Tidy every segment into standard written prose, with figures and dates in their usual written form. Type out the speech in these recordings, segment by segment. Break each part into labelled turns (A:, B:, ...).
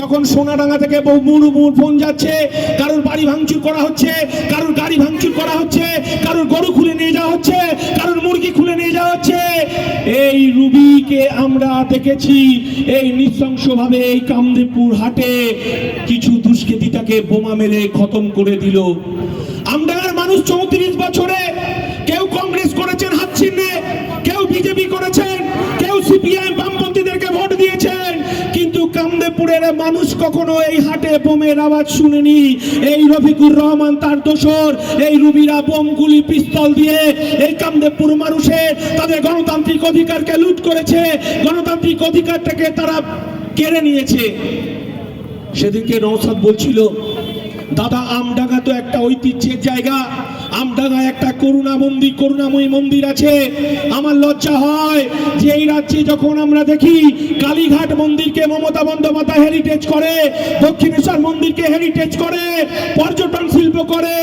A: তখন সোনাডাঙ্গা থেকে বহু ফোন যাচ্ছে, কারোর বাড়ি ভাঙচুর করা হচ্ছে, কারোর গাড়ি ভাঙচুর করা হচ্ছে, কারোর গরু খুলে নিয়ে যাওয়া হচ্ছে, কারোর মুরগি খুলে নিয়ে যাওয়া হচ্ছে। এই রুবিকে আমরা দেখেছি এই নৃশংসভাবে এই কামদেবপুর হাটে কিছু দুষ্কৃতী তাকে বোমা মেরে খতম করে দিল। আমডাঙ্গার মানুষ 34 বছরে কেউ কংগ্রেস করেছেন হাত চিহ্নে, কেউ বিজেপি করেছেন, কেউ সিপিআইএম বামপন্থীদেরকে ভোট দিয়েছেন, কিন্তু কামদেবপুরের মানুষ কখনো এই হাটে বোমের আওয়াজ শুনেনি। এই রফিকুর রহমান তার দোসর, এই রুবিরা বোম গুলি পিস্তল দিয়ে এই কামদেবপুর মানুষের তাদের গণতান্ত্রিক অধিকারকে লুট করেছে, গণতান্ত্রিক অধিকারটাকে তারা কেড়ে নিয়েছে। সেদিনকে নওশাদ বলছিল, দাদা আমডাঙ্গা তো একটা ঐতিহ্যের জায়গা, আমডাঙ্গায় একটা করুণাময়ী মন্দির আছে। আমার লজ্জা হয় যে এই রাজ্যে যখন আমরা দেখি কালীঘাট মন্দিরকে মমতা বন্দ্যোপাধ্যায় হেরিটেজ করে, দক্ষিণেশ্বর মন্দিরকে হেরিটেজ করে, পর্যটন শিল্প করে,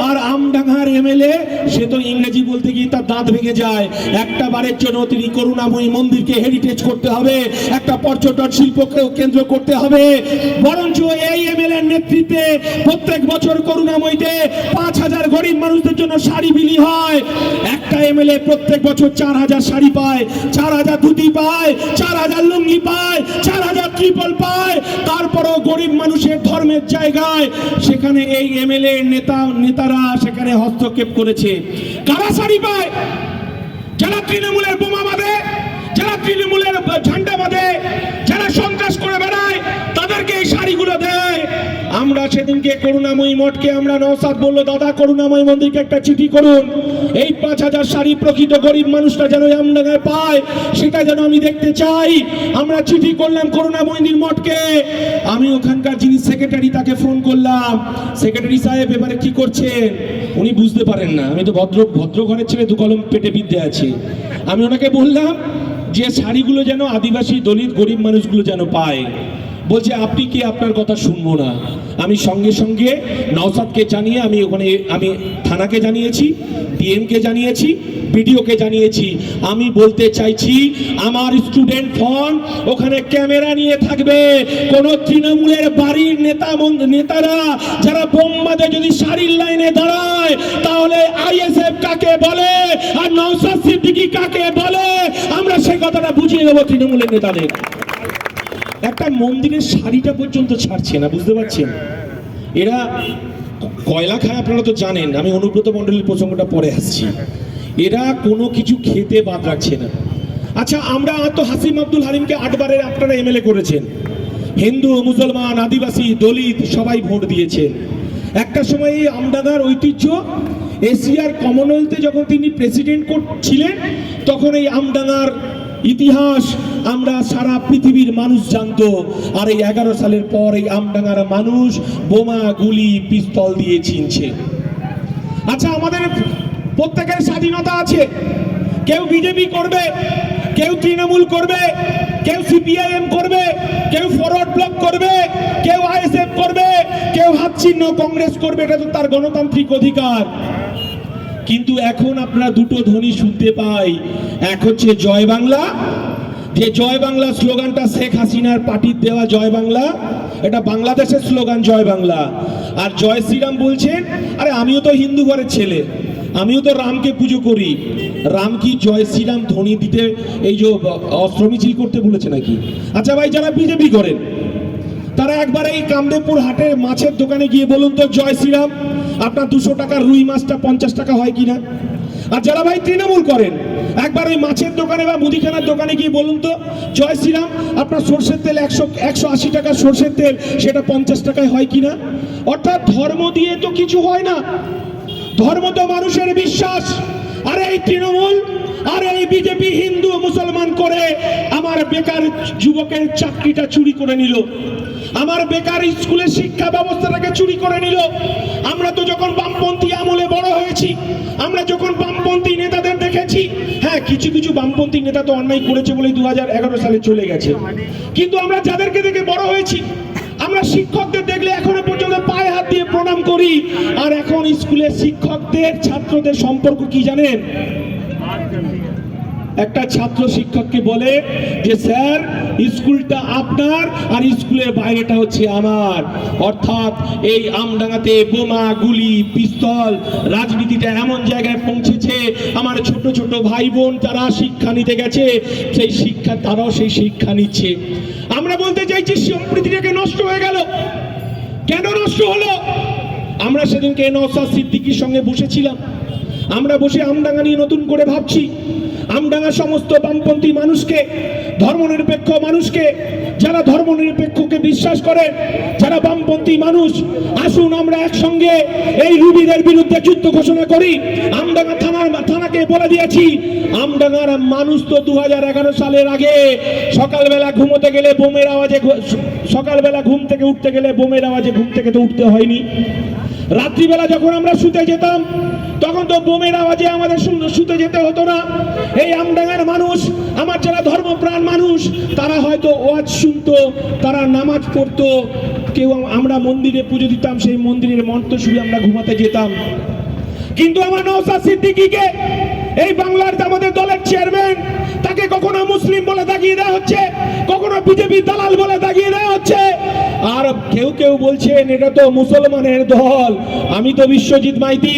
A: আর আমডাঙ্গার এমএলএ সে তো ইংরেজি বলতে গিয়ে তার দাঁত ভেঙে যায়। একটা বারের জন্য তিনি করুণাময়ী মন্দিরকে হেরিটেজ করতে হবে, একটা পর্যটন শিল্পকে কেন্দ্র করতে হবে। বরঞ্চ এই এমএলএ নেতৃত্বে প্রত্যেক বছর করুণাময়ীতে 5000 গরিব মানুষদের জন্য শাড়ি বিলি হয়। একটা এমএলএ প্রত্যেক বছর 4000 শাড়ি পায়, 4000 ধুতি পায়, 4000 লুঙ্গি পায়, 4000 ত্রিপল পায়। তারপরও গরিব মানুষের ধর্মের জায়গায় সেখানে এই এমএলএ নেতারা সেখানে হস্তক্ষেপ করেছে। কারা শাড়ি পায়? যারা তৃণমূলের বোমা বাঁধে, যারা তৃণমূলের ঝান্ডা বাঁধে, যারা সন্ত্রাস করে বেড়ায়, তাদেরকে এই শাড়িগুলো দেয়। আমরা সেদিনকে করুণাময়ী মঠকে আমরা নওশাদ বললো, দাদা করুণাময়ী মন্দিরকে একটা চিঠি করুন, এই 5000 শাড়ি প্রকৃত গরিব মানুষটা যেন আমডাঙ্গায় পায়, সেটা যেন আমি দেখতে চাই। আমরা চিঠি করলাম করুণাময়ী মঠকে। আমি ওখানকার যিনি সেক্রেটারি তাকে ফোন করলাম, সেক্রেটারি সাহেব এবারে কি করছেন? উনি বুঝতে পারেন না, আমি তো ভদ্র ঘরের ছেলে, 2 কলম পেটে বিদ্যে আছে। আমি ওনাকে বললাম যে শাড়িগুলো যেন আদিবাসী দলিত গরিব মানুষগুলো যেন পায়। বলছে আপনি কি, আপনার কথা শুনবো না। আমি সঙ্গে সঙ্গে নওশাদকে জানিয়ে আমি থানাকে জানিয়েছি, ডিএমকে জানিয়েছি, বিডিওকে জানিয়েছি। আমি বলতে চাইছি আমার স্টুডেন্ট ফোন ওখানে ক্যামেরা নিয়ে থাকবে। কোন তৃণমূলের বাড়ির নেতারা যারা বোমবাদে যদি শাড়ির লাইনে দাঁড়ায়, তাহলে আইএসএফ কাকে বলে আর নওশাদ সিদ্দিকী কাকে বলে, আমরা সেই কথাটা বুঝিয়ে দেবো তৃণমূলের নেতাদের। একটা মন্দিরের শাড়িটা পর্যন্ত ছাড়ছে না, বুঝতে পারছেন? এরা কয়লা খায়, আপনারা তো জানেন। আমি অনুব্রত মণ্ডলের প্রসঙ্গটা পরে আসছি। এরা কোনো কিছু খেতে বাদ রাখছে না। আচ্ছা, আমরা তো হাসিম আব্দুল হালিমকে 8 বারের আপনারা এমএলএ করেছেন। হিন্দু, মুসলমান, আদিবাসী, দলিত সবাই ভোট দিয়েছেন। একটা সময় এই আমডাঙ্গার ঐতিহ্য, এশিয়ার কমনওয়েলথে যখন তিনি প্রেসিডেন্ট ছিলেন, তখন এই আমডাঙ্গার ইতিহাস আমরা সারা পৃথিবীর মানুষ জানতো। আর এই 11 সালের পর এই আমডাঙ্গার মানুষ বোমা, গুলি, পিস্তল দিয়ে চিনছে। আচ্ছা, আমাদের প্রত্যেকের স্বাধীনতা আছে। কেউ বিজেপি করবে, কেউ তৃণমূল করবে, কেউ সিপিআইএম করবে, কেউ ফরওয়ার্ড ব্লক করবে, কেউ আইএসএফ করবে, কেউ হাত চিহ্ন কংগ্রেস করবে। এটা তো তার গণতান্ত্রিক অধিকার। কিন্তু এখন আপনারা দুটো ধ্বনি শুনতে পাই। এক হচ্ছে জয় বাংলা, যে জয় বাংলা স্লোগানটা শেখ হাসিনার পার্টির দেওয়া জয় বাংলা, এটা বাংলাদেশের স্লোগান জয় বাংলা। আর জয় শ্রীরাম বলছেন, আরে আমিও তো হিন্দু ঘরের ছেলে, আমিও তো রামকে পুজো করি। রাম কি জয় শ্রীরাম ধ্বনি দিতে এই যে অস্ত্র মিছিল করতে বলেছে নাকি? আচ্ছা ভাই, যারা বিজেপি করেন তারা একবার এই কামদেবপুর হাটের মাছের দোকানে গিয়ে বলুন তো জয় শ্রীরাম, আপনার 200 টাকার রুই মাছটা 50 টাকা হয় কিনা? আর যারা ভাই তৃণমূল করেন, একবার ওই মাছের দোকানে বা মুদিখানার দোকানে গিয়ে বলুন তো জয় শ্রীরাম, আপনার সর্ষের তেল 180 টাকার সর্ষের তেল সেটা 50 টাকায় হয় কিনা? অর্থাৎ ধর্ম দিয়ে তো কিছু হয় না, ধর্ম তো মানুষের বিশ্বাস। আর এই তৃণমূল আর এই বিজেপি হিন্দু মুসলমান করে আমার বেকার যুবকের চাকরিটা চুরি করে নিল, আমার বেকার স্কুলের শিক্ষা ব্যবস্থাটাকে চুরি করে নিল। আমরা তো যখন বামপন্থী আমলে বড় হয়েছি, আমরা যখন বামপন্থী নেতাদের দেখেছি, হ্যাঁ কিছু কিছু বামপন্থী নেতা তো অন্যায় করেছে বলে 2011 সালে চলে গেছে, কিন্তু আমরা যাদেরকে দেখে বড় হয়েছি, আমরা শিক্ষকদের দেখলে এখনো পর্যন্ত পায়ে হাত দিয়ে প্রণাম করি। আর এখন স্কুলের শিক্ষকদের ছাত্রদের সম্পর্ক কি জানেন? একটা ছাত্র শিক্ষককে বলে যে স্যার স্কুলটা আপনার আর স্কুলের বাইরেটা হচ্ছে আমার। অর্থাৎ এই আমডাঙ্গাতে বোমা, গুলি, পিস্তল, রাজনীতিটা এমন জায়গায় পৌঁছেছে, আমার ছোট ছোট ভাই বোন তারা শিক্ষা নিতে গেছে, সেই শিক্ষা তারাও সেই শিক্ষা নিচ্ছে। আমরা বলতে চাইছি সম্প্রীতিটাকে নষ্ট হয়ে গেল। কেন নষ্ট হলো? আমরা সেদিনকে নওশাদ সিদ্দিকীর সঙ্গে বসেছিলাম, আমরা বসে আমডাঙ্গা নিয়ে নতুন করে ভাবছি। আমডাঙ্গার সমস্ত বামপন্থী মানুষকে, ধর্মনিরপেক্ষ মানুষকে, যারা ধর্মনিরপেক্ষকে বিশ্বাস করে, যারা বামপন্থী মানুষ, আসুন আমরা একসঙ্গে এই রুবিদের বিরুদ্ধে যুদ্ধ ঘোষণা করি। আমডাঙ্গা থানাকে বলে দিয়েছি, আমডাঙ্গার মানুষ তো 2011 সালের আগে সকালবেলা ঘুমোতে গেলে বোমের আওয়াজে, সকালবেলা ঘুম থেকে উঠতে গেলে বোমের আওয়াজে ঘুম থেকে তো উঠতে হয়নি। রাত্রিবেলা যখন আমরা শুতে যেতাম তখন তো বোমের আওয়াজে আমাদের শুতে যেতে হতো না। এই আমডাঙ্গার মানুষ, আমার যারা ধর্মপ্রাণ মানুষ, তারা হয়তো ওয়াজ শুনতো, তারা নামাজ পড়তো, কেউ আমরা মন্দিরে পুজো দিতাম, সেই মন্দিরের মন্ত্র শুনে আমরা ঘুমাতে যেতাম। কিন্তু আমার নওশাদ সিদ্দিকীকে, এই বাংলার আমাদের দলের চেয়ারম্যান, তাকে কখনো মুসলিম বলে দাগিয়ে দেওয়া হচ্ছে, কখনো বিজেপি দালাল বলে দাগিয়ে দেওয়া হচ্ছে। আর কেউ কেউ বলছেন এটা তো মুসলমানের দল। আমি তো বিশ্বজিৎ মাইতি,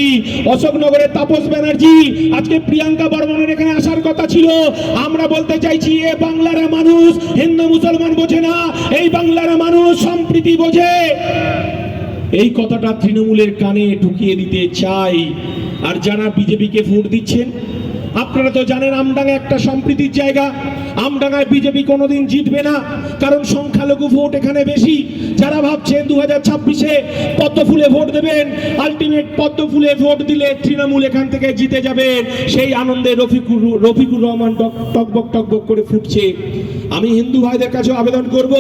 A: অশোকনগরের তাপস ব্যানার্জি, আজকে প্রিয়াঙ্কা বর্মনের এখানে আসার কথা ছিল। আমরা বলতে চাইছি, এ বাংলার মানুষ হিন্দু মুসলমান বোঝে না, এই বাংলার মানুষ সম্প্রীতি বোঝে। এই কথাটা তৃণমূলের কানে ঢুকিয়ে দিতে চাই। আর যারা বিজেপিকে ভোট দিচ্ছেন, আপনারা তো জানেন আমডাঙ্গা একটা সম্প্রীতির জায়গা। আমডাঙ্গায় বিজেপি কোনোদিন জিতবে না, কারণ সংখ্যালঘু ভোট এখানে বেশি। যারা ভাবছেন 2026-এ পদ্ম ফুলে ভোট দেবেন, আলটিমেট পদ্ম ফুলে ভোট দিলে তৃণমূল এখান থেকে জিতে যাবেন, সেই আনন্দে রফিকুর রহমান টকবক টকবক করে ফুটছে। আমি হিন্দু ভাইদের কাছে আবেদন করব,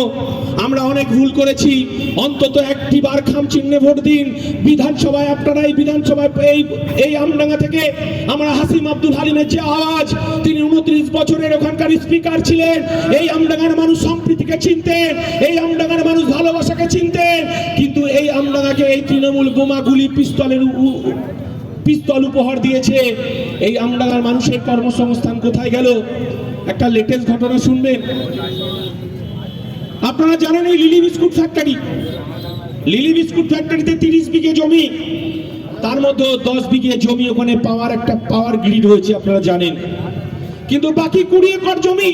A: আমরা অনেক ভুল করেছি, অন্তত একটি বার খাম চিহ্নে ভোট দিন। বিধানসভায় আপনারা এই বিধানসভায় এই আমডাঙ্গা থেকে আমরা হাসিম আব্দুল হালিমের যে আওয়াজ, তিনি 29 বছরের ওখানকার স্পিকার ছিলেন। এই আমডাঙ্গার মানুষ সম্প্রীতিকে চিনতেন, এই আমডাঙ্গার মানুষ ভালোবাসাকে চিনতেন। কিন্তু এই আমডাঙ্গাকে এই তৃণমূল বোমা, গুলি, পিস্তল উপহার দিয়েছে। এই আমডাঙ্গার মানুষের কর্মসংস্থান কোথায় গেল? একটা লেটেস্ট ঘটনা শুনবেন। আপনারা জানেন এই লিলি বিস্কুট ফ্যাক্টরিতে 30 বিঘে জমি, তার মধ্যে 10 বিঘে জমি ওখানে পাওয়ার গ্রিড হয়েছে, আপনারা জানেন। কিন্তু বাকি 20 একর জমি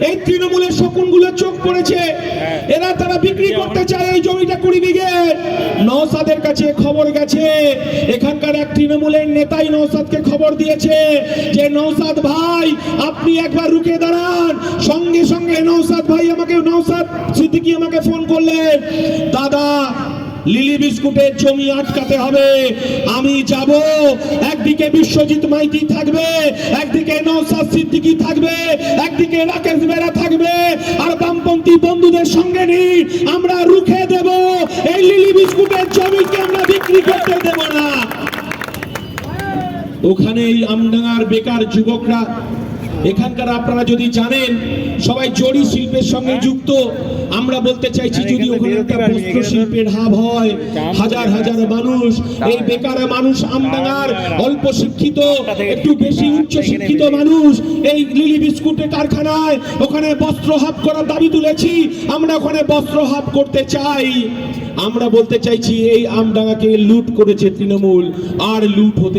A: এই তৃণমূলের শকুনগুলো চোখ পড়েছে, তারা বিক্রি করতে চায় এই জমিটা 20 বিঘে। নওশাদের কাছে খবর গেছে, এখানকার এক তৃণমূলের নেতাই নওশাদকে খবর দিয়েছে যে নওশাদ ভাই আপনি একবার রুখে দাঁড়ান। সঙ্গে সঙ্গে নওশাদ সিদ্দিকী আমাকে ফোন করলেন, দাদা লিলি বিস্কুটের জমি আটকাতে হবে, আমি যাব। একদিকে বিশ্বজিৎ মাইতি থাকবে, একদিকে নওশাদ সিদ্দিকী থাকবে, একদিকে রাকেশ বেরা থাকবে, আর বামপন্থী বন্ধুদের সঙ্গে নিয়ে আমরা রুখে দেব। এই লিলি বিস্কুটের জমিকে আমরা বিক্রি করতে দেব না। ওখানে এই আমডাঙ্গার বেকার যুবকরা, এখানকার আপনারা যদি জানেন সবাই জড়ি শিল্পের সঙ্গে যুক্ত। আমরা বলতে চাইছি, যদি ওখানে একটা বস্ত্র শিল্পের হাব হয়, হাজার হাজার মানুষ, এই বেকার মানুষ, আমডাঙ্গার অল্প শিক্ষিত, একটু বেশি উচ্চ শিক্ষিত মানুষ, এই লিলি বিস্কুটের কারখানায় ওখানে বস্ত্র হাব করার দাবি তুলেছি। আমরা ওখানে বস্ত্র হাব করতে চাই। আমরা বলতে চাইছি, এই আমডাঙ্গাকে লুট করেছে তৃণমূল, আর লুট হতে